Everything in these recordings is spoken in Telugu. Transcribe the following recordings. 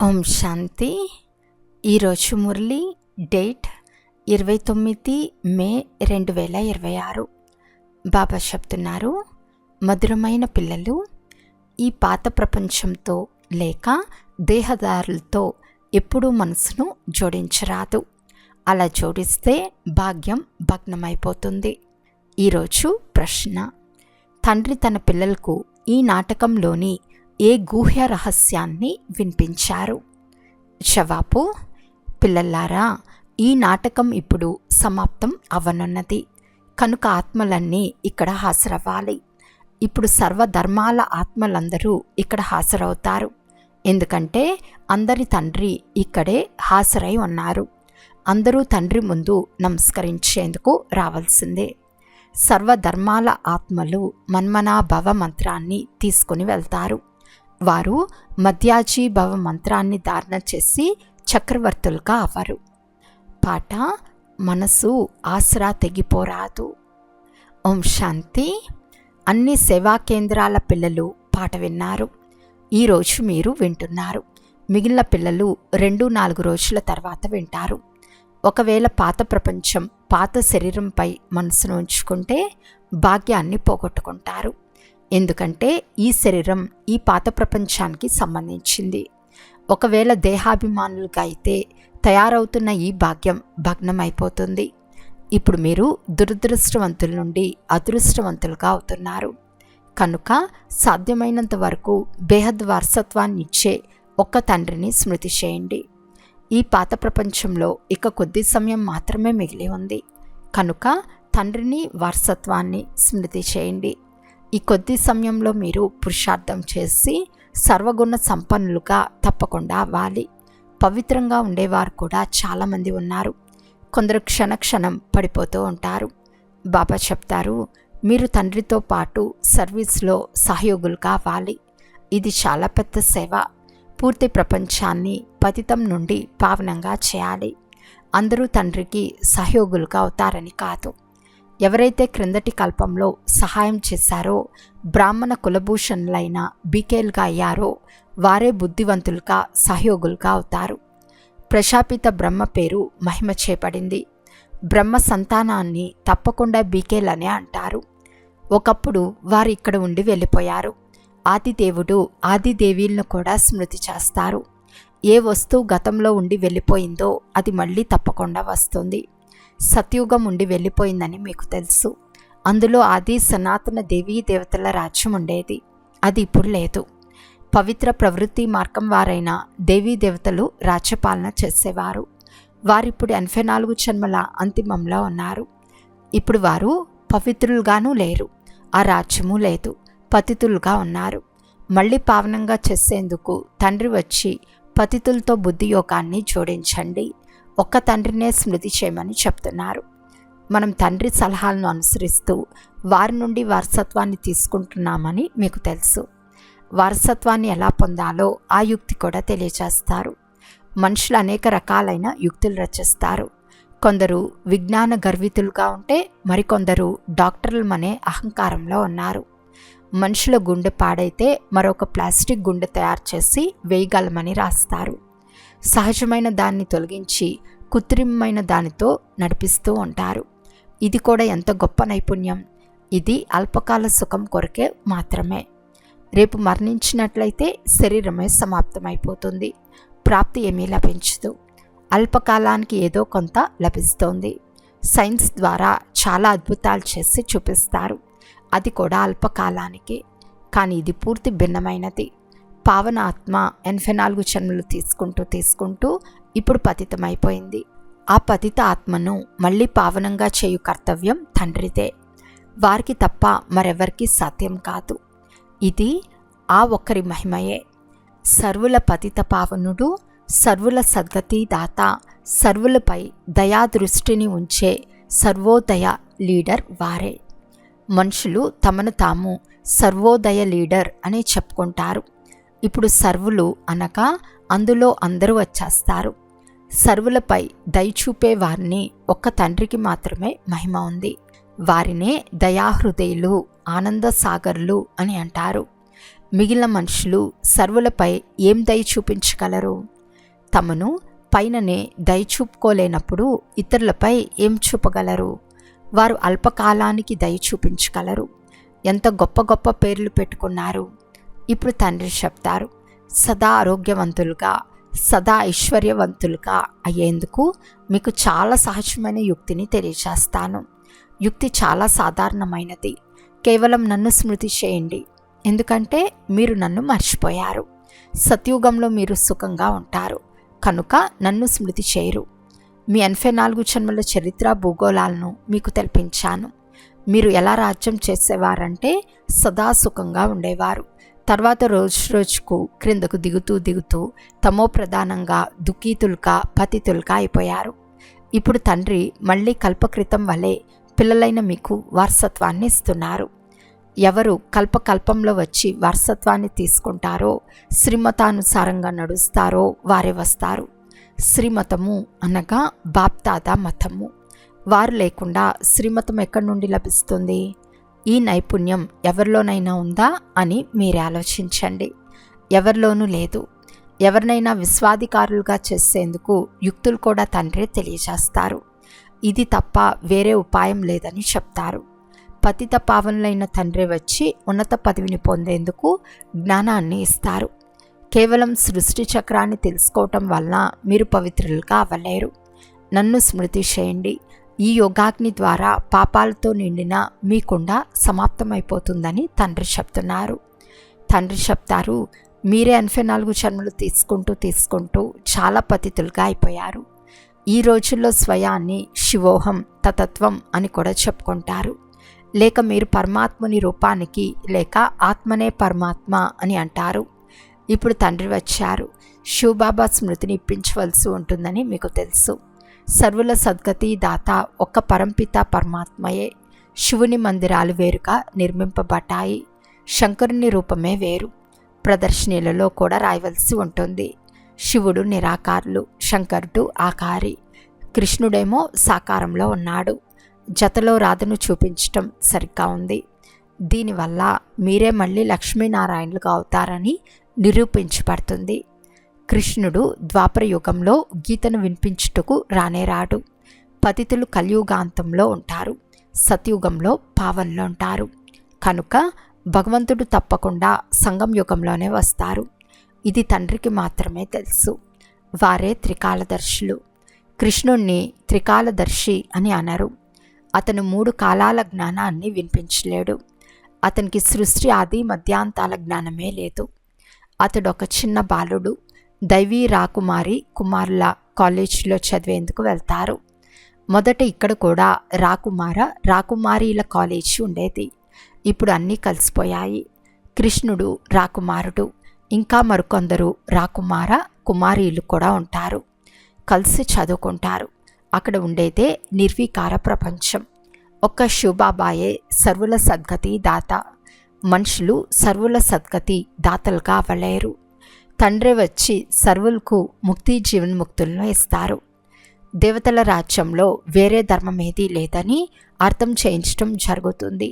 ఓం శాంతి. ఈరోజు మురళి డేట్ 29 మే 2026. బాబా చెప్తున్నారు, మధురమైన పిల్లలు, ఈ పాత ప్రపంచంతో లేక దేహదారులతో ఎప్పుడూ మనసును జోడించరాదు. అలా జోడిస్తే భాగ్యం భగ్నమైపోతుంది. ఈరోజు ప్రశ్న: తండ్రి తన పిల్లలకు ఈ నాటకంలోని ఏ గూహ్య రహస్యాన్ని వినిపించారు? జవాబు: పిల్లలారా, ఈ నాటకం ఇప్పుడు సమాప్తం అవ్వనున్నది కనుక ఆత్మలన్నీ ఇక్కడ హాజరవ్వాలి. ఇప్పుడు సర్వధర్మాల ఆత్మలందరూ ఇక్కడ హాజరవుతారు. ఎందుకంటే అందరి తండ్రి ఇక్కడే హాజరై ఉన్నారు. అందరూ తండ్రి ముందు నమస్కరించేందుకు రావాల్సిందే. సర్వధర్మాల ఆత్మలు మన్మనాభవ మంత్రాన్ని తీసుకుని వెళ్తారు. వారు మధ్యాజీభవ మంత్రాన్ని ధారణ చేసి చక్రవర్తులుగా అవ్వరు. పాట: మనసు ఆసరా తెగిపోరాదు. ఓం శాంతి. అన్ని సేవా కేంద్రాల పిల్లలు పాట విన్నారు. ఈరోజు మీరు వింటున్నారు. మిగిలిన పిల్లలు 2-4 రోజుల తర్వాత వింటారు. ఒకవేళ పాత ప్రపంచం పాత శరీరంపై మనసును ఉంచుకుంటే భాగ్యాన్ని పోగొట్టుకుంటారు. ఎందుకంటే ఈ శరీరం ఈ పాత ప్రపంచానికి సంబంధించింది. ఒకవేళ దేహాభిమానులుగా అయితే తయారవుతున్న ఈ భాగ్యం భగ్నమైపోతుంది. ఇప్పుడు మీరు దురదృష్టవంతుల నుండి అదృష్టవంతులుగా అవుతున్నారు. కనుక సాధ్యమైనంత వరకు బేహద్ వారసత్వాన్ని ఇచ్చే ఒక్క తండ్రిని స్మృతి చేయండి. ఈ పాత ప్రపంచంలో ఇక కొద్ది సమయం మాత్రమే మిగిలి ఉంది కనుక తండ్రిని వారసత్వాన్ని స్మృతి చేయండి. ఈ కొద్ది సమయంలో మీరు పురుషార్థం చేసి సర్వగుణ సంపన్నులుగా తప్పకుండా అవ్వాలి. పవిత్రంగా ఉండేవారు కూడా చాలామంది ఉన్నారు. కొందరు క్షణక్షణం పడిపోతూ ఉంటారు. బాబా చెప్తారు, మీరు తండ్రితో పాటు సర్వీస్లో సహయోగులుగా అవ్వాలి. ఇది చాలా పెద్ద సేవ. పూర్తి ప్రపంచాన్ని పతితం నుండి పావనంగా చేయాలి. అందరూ తండ్రికి సహయోగులుగా అవుతారని కాదు. ఎవరైతే క్రిందటి కల్పంలో సహాయం చేశారో, బ్రాహ్మణ కులభూషణులైన బీకేలుగా అయ్యారో వారే బుద్ధివంతులుగా సహయోగులుగా అవుతారు. ప్రజాపిత బ్రహ్మ పేరు మహిమ చేయబడింది. బ్రహ్మ సంతానాన్ని తప్పకుండా బీకేలనే అంటారు. ఒకప్పుడు వారు ఇక్కడ ఉండి వెళ్ళిపోయారు. ఆదిదేవుడు ఆదిదేవీలను కూడా స్మృతి చేస్తారు. ఏ వస్తువు గతంలో ఉండి వెళ్ళిపోయిందో అది మళ్ళీ తప్పకుండా వస్తుంది. సత్యుగం ఉండి వెళ్ళిపోయిందని మీకు తెలుసు. అందులో ఆది సనాతన దేవీ దేవతల రాజ్యం ఉండేది. అది ఇప్పుడు లేదు. పవిత్ర ప్రవృత్తి మార్గం వారైన దేవీ దేవతలు రాజ్యపాలన చేసేవారు. వారిప్పుడు 84 జన్మల అంతిమంలో ఉన్నారు. ఇప్పుడు వారు పవిత్రులుగానూ లేరు. ఆ రాజ్యము లేదు. పతితులుగా ఉన్నారు. మళ్ళీ పావనంగా చేసేందుకు తండ్రి వచ్చి పతితులతో బుద్ధి యోగాన్ని జోడించండి. ఒక్క తండ్రినే స్మృతి చేయమని చెప్తున్నారు. మనం తండ్రి సలహాలను అనుసరిస్తూ వారి నుండి వారసత్వాన్ని తీసుకుంటున్నామని మీకు తెలుసు. వారసత్వాన్ని ఎలా పొందాలో ఆ యుక్తి కూడా తెలియజేస్తారు. మనుషులు అనేక రకాలైన యుక్తులు రచిస్తారు. కొందరు విజ్ఞాన గర్వితులుగా ఉంటే మరికొందరు డాక్టర్లమనే అహంకారంలో ఉన్నారు. మనుషుల గుండె పాడైతే మరొక ప్లాస్టిక్ గుండె తయారు చేసి వేయగలమని రాస్తారు. సహజమైన దాన్ని తొలగించి కృత్రిమమైన దానితో నడిపిస్తూ ఉంటారు. ఇది కూడా ఎంత గొప్ప నైపుణ్యం! ఇది అల్పకాల సుఖం కొరకే మాత్రమే. రేపు మరణించినట్లయితే శరీరమే సమాప్తమైపోతుంది. ప్రాప్తి ఏమీ లభించదు. అల్పకాలానికి ఏదో కొంత లభిస్తోంది. సైన్స్ ద్వారా చాలా అద్భుతాలు చేసి చూపిస్తారు. అది కూడా అల్పకాలానికి. కానీ ఇది పూర్తి భిన్నమైనది. పావన ఆత్మ 84 జన్మలు తీసుకుంటూ ఇప్పుడు పతితమైపోయింది. ఆ పతిత ఆత్మను మళ్ళీ పావనంగా చేయు కర్తవ్యం తండ్రిదే. వారికి తప్ప మరెవరికి సాధ్యం కాదు. ఇది ఆ ఒక్కరి మహిమయే. సర్వుల పతిత పావనుడు, సర్వుల సద్గతి దాత, సర్వులపై దయాదృష్టిని ఉంచే సర్వోదయ లీడర్ వారే. మనుషులు తమను తాము సర్వోదయ లీడర్ అని చెప్పుకుంటారు. ఇప్పుడు సర్వులు అనగా అందులో అందరూ వచ్చేస్తారు. సర్వులపై దయచూపే వారిని ఒక్క తండ్రికి మాత్రమే మహిమ ఉంది. వారినే దయాహృదయులు, ఆనంద సాగర్లు అని అంటారు. మిగిలిన మనుషులు సర్వులపై ఏం దయ చూపించగలరు? తమను పైననే దయ చూపుకోలేనప్పుడు ఇతరులపై ఏం చూపగలరు? వారు అల్పకాలానికి దయ చూపించగలరు. ఎంత గొప్ప గొప్ప పేర్లు పెట్టుకున్నారు. ఇప్పుడు తండ్రి చెప్తారు, సదా ఆరోగ్యవంతులుగా, సదా ఐశ్వర్యవంతులుగా అయ్యేందుకు మీకు చాలా సహజమైన యుక్తిని తెలియజేస్తాను. యుక్తి చాలా సాధారణమైనది. కేవలం నన్ను స్మృతి చేయండి, ఎందుకంటే మీరు నన్ను మర్చిపోయారు. సత్యుగంలో మీరు సుఖంగా ఉంటారు కనుక నన్ను స్మృతి చేయరు. మీ 84 జన్మల చరిత్ర భూగోళాలను మీకు తెలిపించాను. మీరు ఎలా రాజ్యం చేసేవారంటే సదా సుఖంగా ఉండేవారు. తర్వాత రోజు రోజుకు క్రిందకు దిగుతూ తమో ప్రధానంగా దుఃఖితులుగా పతితులుగా అయిపోయారు. ఇప్పుడు తండ్రి మళ్ళీ కల్పకృతం వలె పిల్లలైన మీకు వారసత్వాన్ని ఇస్తున్నారు. ఎవరు కల్పకల్పంలో వచ్చి వారసత్వాన్ని తీసుకుంటారో, శ్రీమతానుసారంగా నడుస్తారో వారే వస్తారు. శ్రీమతము అనగా బాప్దాదా మతము. వారు లేకుండా శ్రీమతం ఎక్కడి నుండి లభిస్తుంది? ఈ నైపుణ్యం ఎవరిలోనైనా ఉందా అని మీరు ఆలోచించండి. ఎవరిలోనూ లేదు. ఎవరినైనా విశ్వాధికారులుగా చేసేందుకు యుక్తులు కూడా తండ్రి తెలియజేస్తారు. ఇది తప్ప వేరే ఉపాయం లేదని చెప్తారు. పతిత పావనులైన తండ్రి వచ్చి ఉన్నత పదవిని పొందేందుకు జ్ఞానాన్ని ఇస్తారు. కేవలం సృష్టి చక్రాన్ని తెలుసుకోవటం వలన మీరు పవిత్రులుగా అవ్వలేరు. నన్ను స్మృతి చేయండి. ఈ యోగాగ్ని ద్వారా పాపాలతో నిండిన మీ కుండ సమాప్తమైపోతుందని తండ్రి చెప్తున్నారు. తండ్రి చెప్తారు, మీరే 84 జన్మలు తీసుకుంటూ చాలా పతితులుగా అయిపోయారు. ఈ రోజుల్లో స్వయాన్ని శివోహం తతత్వం అని కూడా చెప్పుకుంటారు. లేక మీరు పరమాత్ముని రూపానికి లేక ఆత్మనే పరమాత్మ అని అంటారు. ఇప్పుడు తండ్రి వచ్చారు. శివబాబా స్మృతిని ఇప్పించవలసి ఉంటుందని మీకు తెలుసు. సర్వుల సద్గతి దాత ఒక్క పరంపిత పరమాత్మయే. శివుని మందిరాలు వేరుగా నిర్మింపబడ్డాయి. శంకరుని రూపమే వేరు. ప్రదర్శనలలో కూడా రాయవలసి ఉంటుంది. శివుడు నిరాకారులు, శంకరుడు ఆకారి, కృష్ణుడేమో సాకారంలో ఉన్నాడు. జతలో రాధను చూపించటం సరిగ్గా ఉంది. దీనివల్ల మీరే మళ్ళీ లక్ష్మీనారాయణులుగా అవుతారని నిరూపించబడుతుంది. కృష్ణుడు ద్వాపర యుగంలో గీతను వినిపించుటకు రానేరాడు. పతితులు కలియుగాంతంలో ఉంటారు, సత్యుగంలో పావనలో ఉంటారు. కనుక భగవంతుడు తప్పకుండా సంగం యుగంలోనే వస్తారు. ఇది తండ్రికి మాత్రమే తెలుసు. వారే త్రికాలదర్శులు. కృష్ణుణ్ణి త్రికాలదర్శి అని అనరు. అతను 3 కాలాల జ్ఞానాన్ని వినిపించలేడు. అతనికి సృష్టి ఆది మధ్యాంతాల జ్ఞానమే లేదు. అతడు ఒక చిన్న బాలుడు. దైవీ రాకుమారి కుమారుల కాలేజీలో చదివేందుకు వెళ్తారు. మొదట ఇక్కడ కూడా రాకుమారీల కాలేజీ ఉండేది. ఇప్పుడు అన్నీ కలిసిపోయాయి. కృష్ణుడు రాకుమారుడు, ఇంకా మరికొందరు రాకుమార కుమారీలు కూడా ఉంటారు. కలిసి చదువుకుంటారు. అక్కడ ఉండేదే నిర్వికార ప్రపంచం. ఒక్క శివబాబాయే సర్వుల సద్గతి దాత. మనుషులు సర్వుల సద్గతి దాతలుగా అవ్వలేరు. తండ్రి వచ్చి సర్వులకు ముక్తి జీవన్ముక్తులను ఇస్తారు. దేవతల రాజ్యంలో వేరే ధర్మం ఏదీ లేదని అర్థం చేయించడం జరుగుతుంది.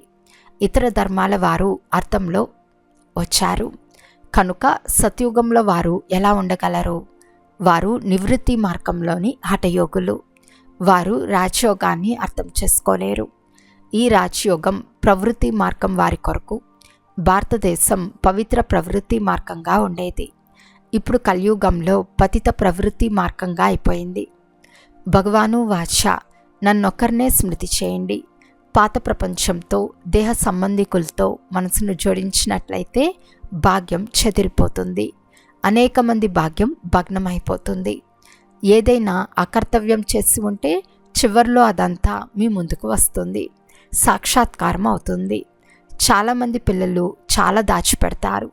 ఇతర ధర్మాల వారు అర్థంలో వచ్చారు కనుక సత్యుగంలో వారు ఎలా ఉండగలరు? వారు నివృత్తి మార్గంలోని హఠయోగులు. వారు రాజయోగాన్ని అర్థం చేసుకోలేరు. ఈ రాజయోగం ప్రవృత్తి మార్గం వారి కొరకు. భారతదేశం పవిత్ర ప్రవృత్తి మార్గంగా ఉండేది. ఇప్పుడు కలియుగంలో పతిత ప్రవృత్తి మార్గంగా అయిపోయింది. భగవాను వాచ, నన్నొక్కరినే స్మృతి చేయండి. పాత ప్రపంచంతో దేహ సంబంధికులతో మనసును జోడించినట్లయితే భాగ్యం చెదిరిపోతుంది. అనేక మంది భాగ్యం భగ్నమైపోతుంది. ఏదైనా అకర్తవ్యం చేసి ఉంటే చివర్లో అదంతా మీ ముందుకు వస్తుంది, సాక్షాత్కారం అవుతుంది. చాలామంది పిల్లలు చాలా దాచిపెడతారు.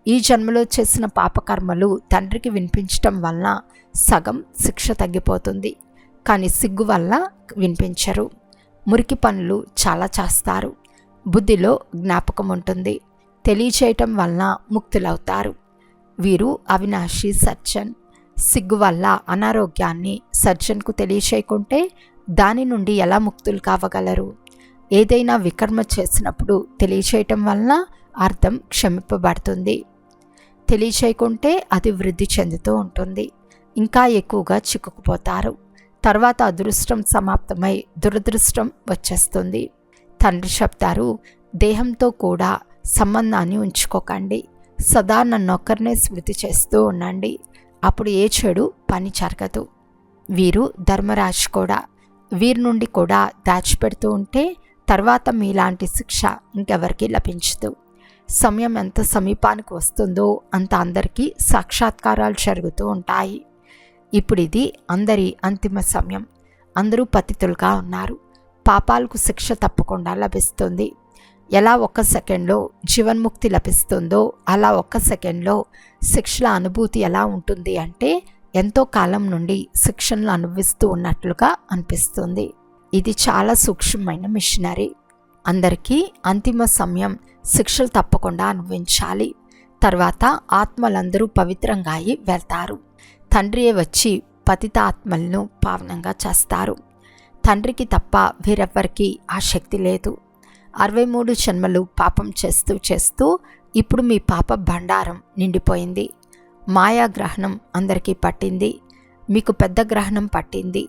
ఈ జన్మలో చేసిన పాపకర్మలు తండ్రికి వినిపించటం వలన సగం శిక్ష తగ్గిపోతుంది. కానీ సిగ్గు వల్ల వినిపించరు. మురికి పనులు చాలా చేస్తారు. బుద్ధిలో జ్ఞాపకం ఉంటుంది. తెలియచేయటం వలన ముక్తులవుతారు. వీరు అవినాశి సర్జన్. సిగ్గు వల్ల అనారోగ్యాన్ని సర్జన్కు తెలియచేయకుంటే దాని నుండి ఎలా ముక్తులు కావగలరు? ఏదైనా వికర్మ చేసినప్పుడు తెలియచేయటం వలన అర్థం క్షమింపబడుతుంది. తెలియచేయకుంటే అది వృద్ధి చెందుతూ ఉంటుంది. ఇంకా ఎక్కువగా చిక్కుకుపోతారు. తర్వాత అదృష్టం సమాప్తమై దురదృష్టం వచ్చేస్తుంది. తండ్రి చెప్తారు, దేహంతో కూడా సంబంధాన్ని ఉంచుకోకండి. సదా నన్నొక్కరినే స్మృతి చేస్తూ ఉండండి. అప్పుడు ఏ చెడు పని జరగదు. వీరు ధర్మరాజు కూడా. వీరి నుండి కూడా దాచిపెడుతూ ఉంటే తర్వాత మీలాంటి శిక్ష ఇంకెవరికి లభించదు. సమయం ఎంత సమీపానికి వస్తుందో అంత అందరికీ సాక్షాత్కారాలు జరుగుతూ ఉంటాయి. ఇప్పుడు ఇది అందరి అంతిమ సమయం. అందరూ పతితులుగా ఉన్నారు. పాపాలకు శిక్ష తప్పకుండా లభిస్తుంది. ఎలా ఒక్క సెకండ్లో జీవన్ముక్తి లభిస్తుందో అలా ఒక్క సెకండ్లో శిక్షల అనుభూతి ఎలా ఉంటుంది అంటే ఎంతో కాలం నుండి శిక్షణలు అనుభవిస్తూ ఉన్నట్లుగా అనిపిస్తుంది. ఇది చాలా సూక్ష్మమైన మిషనరీ. అందరికీ అంతిమ సమయం శిక్షలు తప్పకుండా అనుభవించాలి. తర్వాత ఆత్మలందరూ పవిత్రంగా అయి వెళ్తారు. తండ్రియే వచ్చి పతిత ఆత్మలను పావనంగా చేస్తారు. తండ్రికి తప్ప వేరెవ్వరికీ ఆ శక్తి లేదు. 63 జన్మలు పాపం చేస్తూ చేస్తూ ఇప్పుడు మీ పాప భండారం నిండిపోయింది. మాయాగ్రహణం అందరికీ పట్టింది. మీకు పెద్ద గ్రహణం పట్టింది.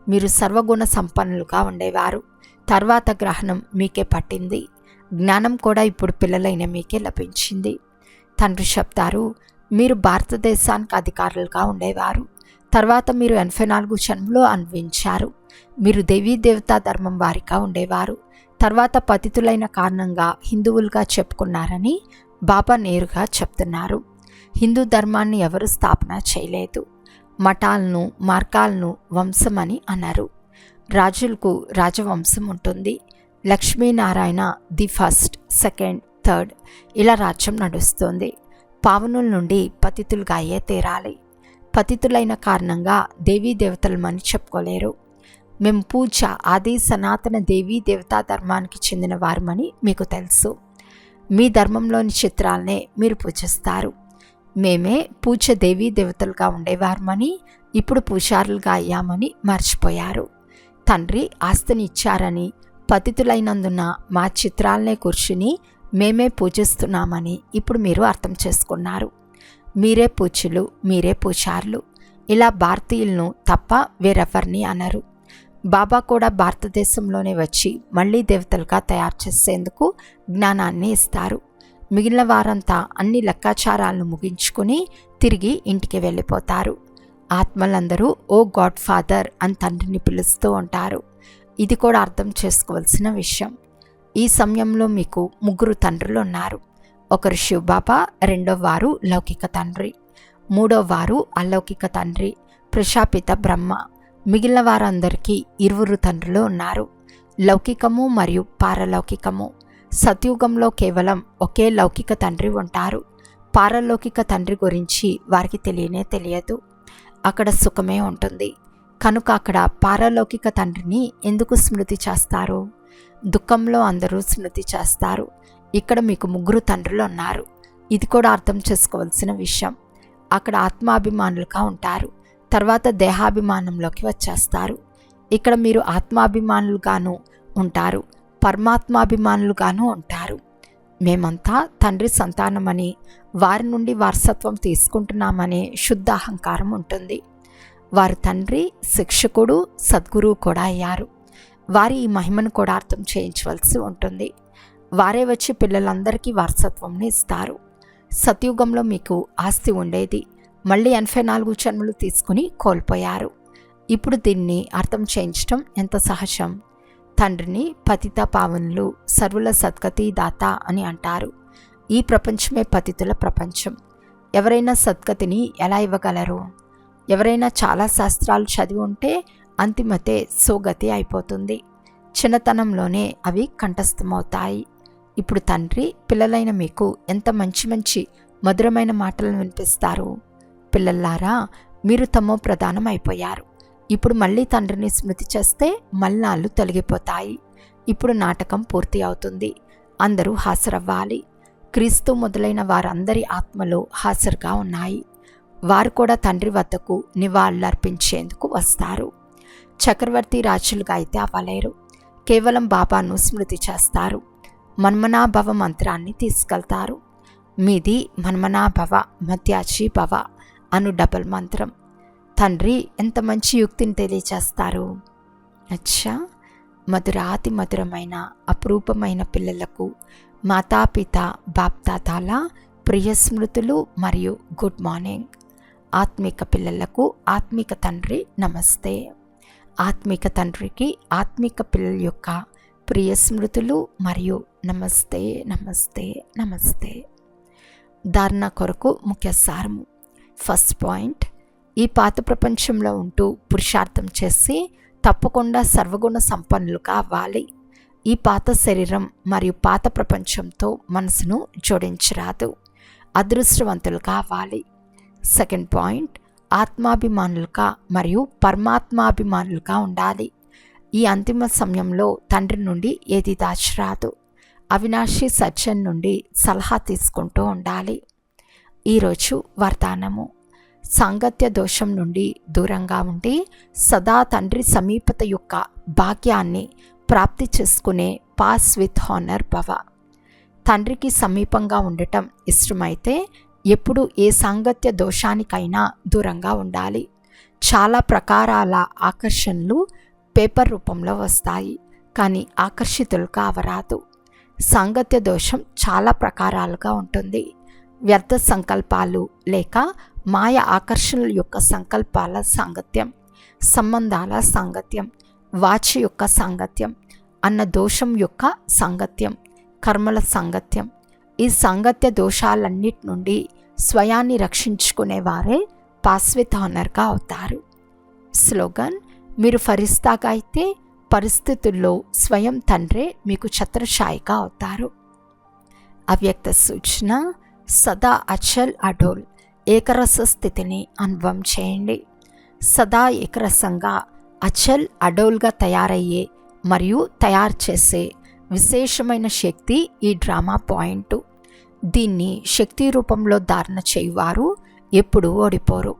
మీరు సర్వగుణ సంపన్నులుగా ఉండేవారు. తర్వాత గ్రహణం మీకే పట్టింది. జ్ఞానం కూడా ఇప్పుడు పిల్లలైన మీకే లభించింది. తండ్రి చెప్తారు, మీరు భారతదేశానికి అధికారులుగా ఉండేవారు. తర్వాత మీరు 84 జన్మలు అనుభవించారు. మీరు దేవీ దేవతా ధర్మం వారిగా ఉండేవారు. తర్వాత పతితులైన కారణంగా హిందువులుగా చెప్పుకున్నారని బాబా నేరుగా చెప్తున్నారు. హిందూ ధర్మాన్ని ఎవరు స్థాపన చేయలేదు. మఠాలను మార్గాలను వంశమని అన్నారు. రాజులకు రాజవంశం ఉంటుంది. Lakshminarayana the first, second, third ఇలా రాజ్యం నడుస్తుంది. పావనుల నుండి పతితులుగా అయ్యే తీరాలి. పతితులైన కారణంగా దేవీ దేవతలమని చెప్పుకోలేరు. మేము పూజ ఆది సనాతన దేవీ దేవతా ధర్మానికి చెందిన వారమని మీకు తెలుసు. మీ ధర్మంలోని చిత్రాలనే మీరు పూజిస్తారు. మేమే పూజ దేవీ దేవతలుగా ఉండేవారమని ఇప్పుడు పూజారులుగా అయ్యామని మర్చిపోయారు. తండ్రి ఆస్తిని ఇచ్చారని పతితులైనందున మా చిత్రాలనే కూర్చుని మేమే పూజిస్తున్నామని ఇప్పుడు మీరు అర్థం చేసుకున్నారు. మీరే పూజ్యులు, మీరే పూజారులు. ఇలా భారతీయులను తప్ప వేరెవ్వరిని అనరు. బాబా కూడా భారతదేశంలోనే వచ్చి మళ్ళీ దేవతలుగా తయారు చేసేందుకు జ్ఞానాన్ని ఇస్తారు. మిగిలిన వారంతా అన్ని లెక్కాచారాలను ముగించుకుని తిరిగి ఇంటికి వెళ్ళిపోతారు. ఆత్మలందరూ ఓ గాడ్ ఫాదర్ అని తండ్రిని పిలుస్తూ ఉంటారు. ఇది కూడా అర్థం చేసుకోవాల్సిన విషయం. ఈ సమయంలో మీకు 3 తండ్రులు ఉన్నారు. ఒకరు శివబాబా, రెండవ వారు లౌకిక తండ్రి, మూడవ వారు అలౌకిక తండ్రి ప్రజాపిత బ్రహ్మ. మిగిలిన వారందరికీ 20 తండ్రులు ఉన్నారు, లౌకికము మరియు పారలౌకికము. సత్యుగంలో కేవలం ఒకే లౌకిక తండ్రి ఉంటారు. పారలౌకిక తండ్రి గురించి వారికి తెలియనే తెలియదు. అక్కడ సుఖమే ఉంటుంది. కనుక అక్కడ పారలౌకిక తండ్రిని ఎందుకు స్మృతి చేస్తారు? దుఃఖంలో అందరూ స్మృతి చేస్తారు. ఇక్కడ మీకు 3 తండ్రులు ఉన్నారు. ఇది కూడా అర్థం చేసుకోవాల్సిన విషయం. అక్కడ ఆత్మాభిమానులుగా ఉంటారు. తర్వాత దేహాభిమానంలోకి వచ్చేస్తారు. ఇక్కడ మీరు ఆత్మాభిమానులుగాను ఉంటారు, పరమాత్మాభిమానులుగాను ఉంటారు. మేమంతా తండ్రి సంతానమని, వారి నుండి వారసత్వం తీసుకుంటున్నామనే శుద్ధ అహంకారం ఉంటుంది. వారి తండ్రి శిక్షకుడు, సద్గురువు కూడా అయ్యారు. వారి ఈ మహిమను కూడా అర్థం చేయించవలసి ఉంటుంది. వారే వచ్చి పిల్లలందరికీ వారసత్వంని ఇస్తారు. సత్యుగంలో మీకు ఆస్తి ఉండేది. మళ్ళీ 84 జన్మలు తీసుకుని కోల్పోయారు. ఇప్పుడు దీన్ని అర్థం చేయించడం ఎంత సహజం. తండ్రిని పతిత పావనులు, సర్వుల సద్గతి దాత అని అంటారు. ఈ ప్రపంచమే పతితుల ప్రపంచం. ఎవరైనా సద్గతిని ఎలా ఇవ్వగలరు? ఎవరైనా చాలా శాస్త్రాలు చదివి ఉంటే అంతిమతే సోగతి అయిపోతుంది. చిన్నతనంలోనే అవి కంఠస్థమవుతాయి. ఇప్పుడు తండ్రి పిల్లలైన మీకు ఎంత మంచి మంచి మధురమైన మాటలను వినిపిస్తారు. పిల్లల్లారా, మీరు తమో ప్రధానం అయిపోయారు. ఇప్పుడు మళ్ళీ తండ్రిని స్మృతి చేస్తే మలినాలు తొలగిపోతాయి. ఇప్పుడు నాటకం పూర్తి అవుతుంది. అందరూ హాజరవ్వాలి. క్రీస్తు మొదలైన వారందరి ఆత్మలు హాజరుగా ఉన్నాయి. వారు కూడా తండ్రి వద్దకు నివాళులర్పించేందుకు వస్తారు. చక్రవర్తి రాజులుగా అయితే అవ్వలేరు. కేవలం బాబాను స్మృతి చేస్తారు. మన్మనాభవ మంత్రాన్ని తీసుకెళ్తారు. మీది మన్మనాభవ మధ్యాచి భవ అను డబుల్ మంత్రం. తండ్రి ఎంత మంచి యుక్తిని తెలియచేస్తారు. అచ్చా, మధురాతి మధురమైన అపురూపమైన పిల్లలకు మాతాపిత బాప్దాదాల ప్రియ స్మృతులు మరియు గుడ్ మార్నింగ్. ఆత్మిక పిల్లలకు ఆత్మిక తండ్రి నమస్తే. ఆత్మిక తండ్రికి ఆత్మిక పిల్లల యొక్క ప్రియ స్మృతులు మరియు నమస్తే నమస్తే నమస్తే. ధారణ కొరకు ముఖ్య సారము. ఫస్ట్ పాయింట్, ఈ పాత ప్రపంచంలో ఉంటూ పురుషార్థం చేసి తప్పకుండా సర్వగుణ సంపన్నులుగా అవ్వాలి. ఈ పాత శరీరం మరియు పాత ప్రపంచంతో మనసును జోడించరాదు. అదృష్టవంతులుగా అవ్వాలి. సెకండ్ పాయింట్, ఆత్మాభిమానులుగా మరియు పరమాత్మాభిమానులుగా ఉండాలి. ఈ అంతిమ సమయంలో తండ్రి నుండి ఏది దాచిరాదు. అవినాశి సజ్జన్ నుండి సలహా తీసుకుంటూ ఉండాలి. ఈరోజు వరదానము. సాంగత్య దోషం నుండి దూరంగా ఉండి సదా తండ్రి సమీపత యొక్క భాగ్యాన్ని ప్రాప్తి చేసుకునే పాస్ విత్ హానర్ భవ. తండ్రికి సమీపంగా ఉండటం ఇష్టమైతే ఎప్పుడు ఏ సాంగత్య దోషానికైనా దూరంగా ఉండాలి. చాలా ప్రకారాల ఆకర్షణలు పేపర్ రూపంలో వస్తాయి, కానీ ఆకర్షితులు కావరాదు. సాంగత్య దోషం చాలా ప్రకారాలుగా ఉంటుంది. వ్యర్థ సంకల్పాలు లేక మాయ ఆకర్షణల యొక్క సంకల్పాల సాంగత్యం, సంబంధాల సాంగత్యం, వాచ యొక్క సాంగత్యం, అన్న దోషం యొక్క సాంగత్యం, కర్మల సాంగత్యం. ఈ సాంగత్య దోషాలన్నిటి నుండి స్వయాన్ని రక్షించుకునేవారే పాస్ విత్ హానర్గా అవుతారు. స్లోగన్. మీరు ఫరిస్తాగా అయితే పరిస్థితుల్లో స్వయం తండ్రే మీకు ఛత్రఛాయిగా అవుతారు. అవ్యక్త సూచన. సదా అచల్ అడోల్ ఏకరస స్థితిని అనుభవం చేయండి. సదా ఏకరసంగా అచల్ అడోల్గా తయారయ్యే మరియు తయారు చేసే విశేషమైన శక్తి ఈ డ్రామా పాయింట్. దీన్ని శక్తి రూపంలో ధారణ చేయువారు ఎప్పుడూ ఓడిపోరు.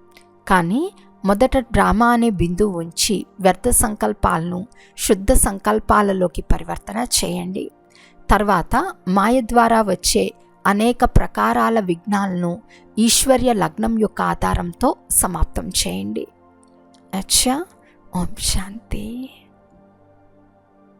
కానీ మొదట డ్రామా అనే బిందువు ఉంచి వ్యర్థ సంకల్పాలను శుద్ధ సంకల్పాలలోకి పరివర్తన చేయండి. తర్వాత మాయ ద్వారా వచ్చే అనేక ప్రకారాల విఘ్నాలను ఈశ్వర్య లగ్నం యొక్క ఆధారంతో సమాప్తం చేయండి. అచ్చా, ఓం శాంతి.